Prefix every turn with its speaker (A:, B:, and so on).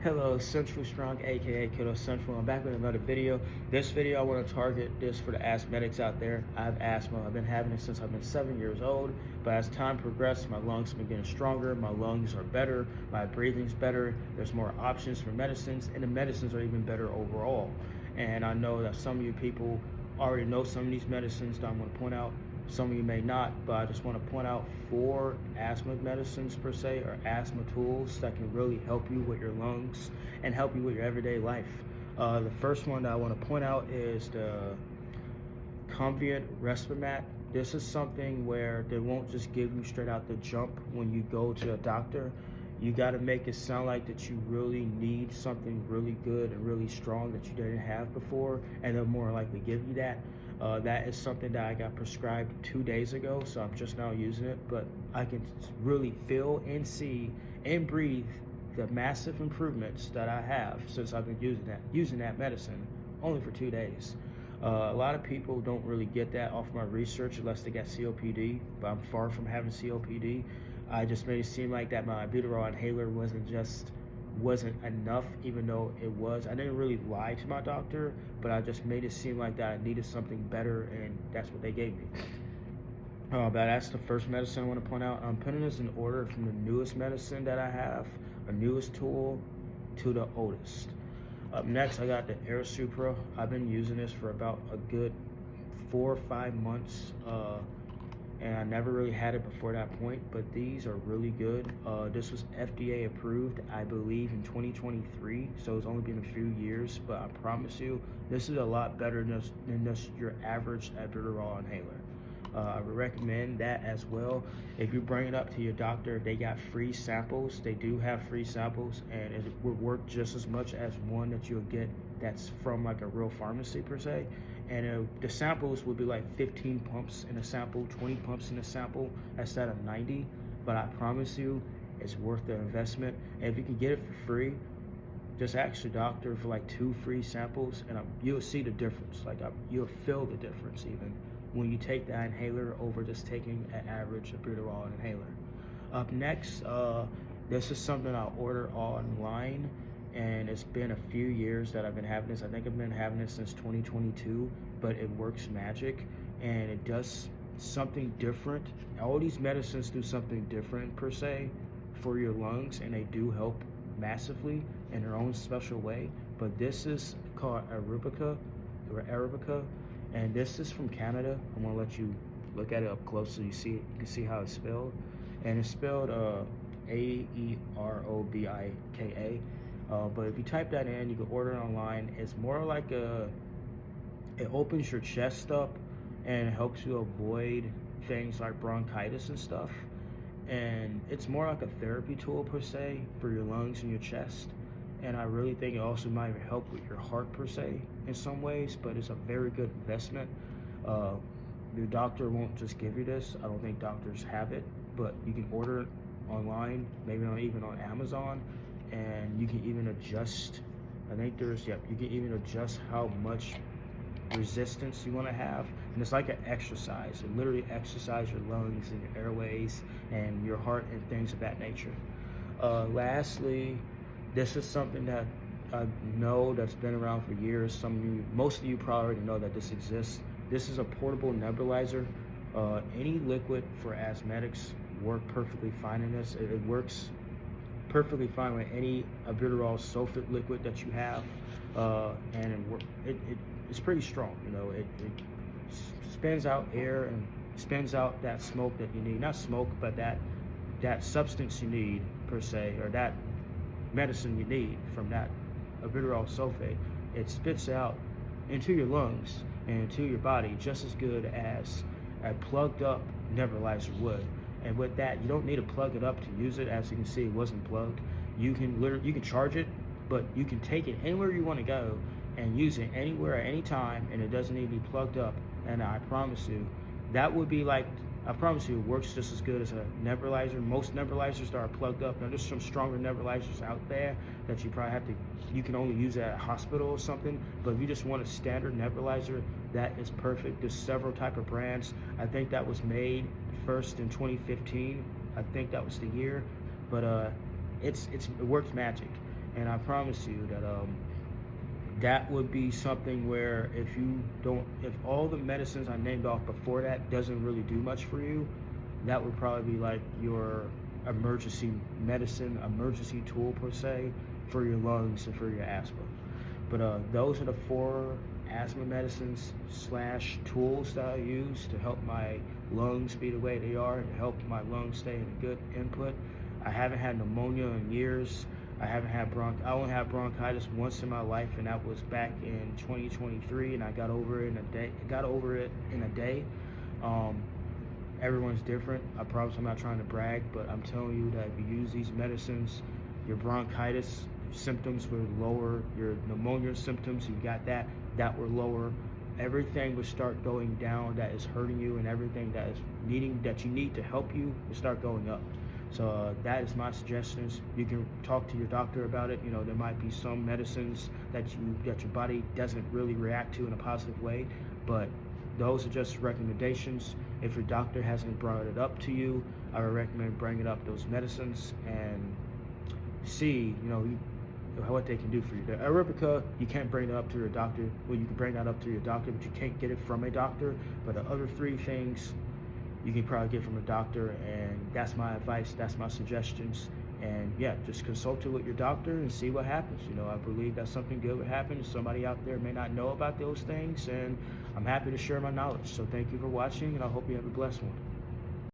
A: Hello, Central Strong, aka Kiddo Central. I'm back with another video. This video, I want to target this for the asthmatics out there. I have asthma. I've been having it since I've been 7 years old. But as time progressed, my lungs have been getting stronger. My lungs are better. My breathing's better. There's more options for medicines, and the medicines are even better overall. And I know that some of you people already know some of these medicines that I'm going to point out. Some of you may not, but I just want to point out 4 asthma medicines per se, or asthma tools that can really help you with your lungs and help you with your everyday life. The first one that I want to point out is the Convenient Respimat. This is something where they won't just give you straight out the jump when you go to a doctor. You got to make it sound like that you really need something really good and really strong that you didn't have before, and they'll more likely give you that. That is something that I got prescribed 2 days ago, so I'm just now using it, but I can really feel and see and breathe the massive improvements that I have since I've been using that medicine only for 2 days. A lot of people don't really get that off my research unless they got COPD, but I'm far from having COPD. I just made it seem like that my albuterol inhaler wasn't enough, even though it was. I didn't really lie to my doctor, but I just made it seem like that I needed something better, and that's what they gave me. But that's the first medicine I want to point out. I'm putting this in order from the newest medicine that I have, or newest tool, to the oldest. Up next, I got the Air Supra. I've been using this for about a good 4 or 5 months. And I never really had it before that point, but these are really good. This was FDA approved, I believe, in 2023, so it's only been a few years, but I promise you, this is a lot better than just your average albuterol inhaler. I would recommend that as well. If you bring it up to your doctor, they got free samples. They do have free samples, and it would work just as much as one that you'll get that's from like a real pharmacy per se. And the samples would be like 15 pumps in a sample, 20 pumps in a sample instead of 90. But I promise you, it's worth the investment. And if you can get it for free, just ask your doctor for like 2 free samples, and you'll see the difference. You'll feel the difference even when you take that inhaler over just taking an average albuterol inhaler. Up next, this is something I ordered online, and it's been a few years that I've been having this. I think I've been having this since 2022, but it works magic, and it does something different. All these medicines do something different per se for your lungs, and they do help massively in their own special way. But this is called Arabica, and this is from Canada. I'm gonna let you look at it up close so you can see how it's spelled. And it's spelled Aerobika. But if you type that in, you can order it online. It's more like it opens your chest up and it helps you avoid things like bronchitis and stuff. And it's more like a therapy tool per se for your lungs and your chest. And I really think it also might even help with your heart per se in some ways, but it's a very good investment. Your doctor won't just give you this. I don't think doctors have it, but you can order it online, maybe even on Amazon, and you can even adjust. I think you can even adjust how much resistance you want to have, and it's like an exercise. It literally exercises your lungs and your airways and your heart and things of that nature. Lastly, this is something that I know that's been around for years. Most of you probably already know that this exists. This is a portable nebulizer. Any liquid for asthmatics work perfectly fine in this. It works perfectly fine with any albuterol sulfate liquid that you have, and it's pretty strong. You know, it spins out air and spins out that smoke that you need. Not smoke, but that substance you need per se, or that medicine you need from that albuterol sulfate. It spits out into your lungs and into your body just as good as a plugged up nebulizer would. And with that, you don't need to plug it up to use it. As you can see, it wasn't plugged. You can charge it, but you can take it anywhere you want to go and use it anywhere at any time, and it doesn't need to be plugged up. And I promise you, I promise you, it works just as good as a nebulizer. Most nebulizers that are plugged up. Now, there's some stronger nebulizers out there that you can only use at a hospital or something. But if you just want a standard nebulizer, that is perfect. There's several type of brands. I think that was made first in 2015. I think that was the year. But it works magic. And I promise you that that would be something where if all the medicines I named off before that doesn't really do much for you, that would probably be like your emergency medicine, emergency tool per se, for your lungs and for your asthma. But those are the 4 asthma medicines slash tools that I use to help my lungs be the way they are and to help my lungs stay in a good input. I haven't had pneumonia in years. I only had bronchitis once in my life, and that was back in 2023, and I got over it in a day. Um, Everyone's different. I promise I'm not trying to brag, but I'm telling you that if you use these medicines, your bronchitis symptoms will lower, your pneumonia symptoms, you got that will lower. Everything will start going down that is hurting you, and everything that you need to help you will start going up. So that is my suggestions. You can talk to your doctor about it. You know, there might be some medicines that your body doesn't really react to in a positive way, but those are just recommendations. If your doctor hasn't brought it up to you, I would recommend bringing up those medicines and see, what they can do for you. The Arabica, you can't bring it up to your doctor. Well, you can bring that up to your doctor, but you can't get it from a doctor. But the other 3 things, you can probably get from a doctor, and that's my advice, that's my suggestions. And yeah, just consult it with your doctor and see what happens. I believe that something good would happen. Somebody out there may not know about those things, and I'm happy to share my knowledge. So thank you for watching, and I hope you have a blessed one.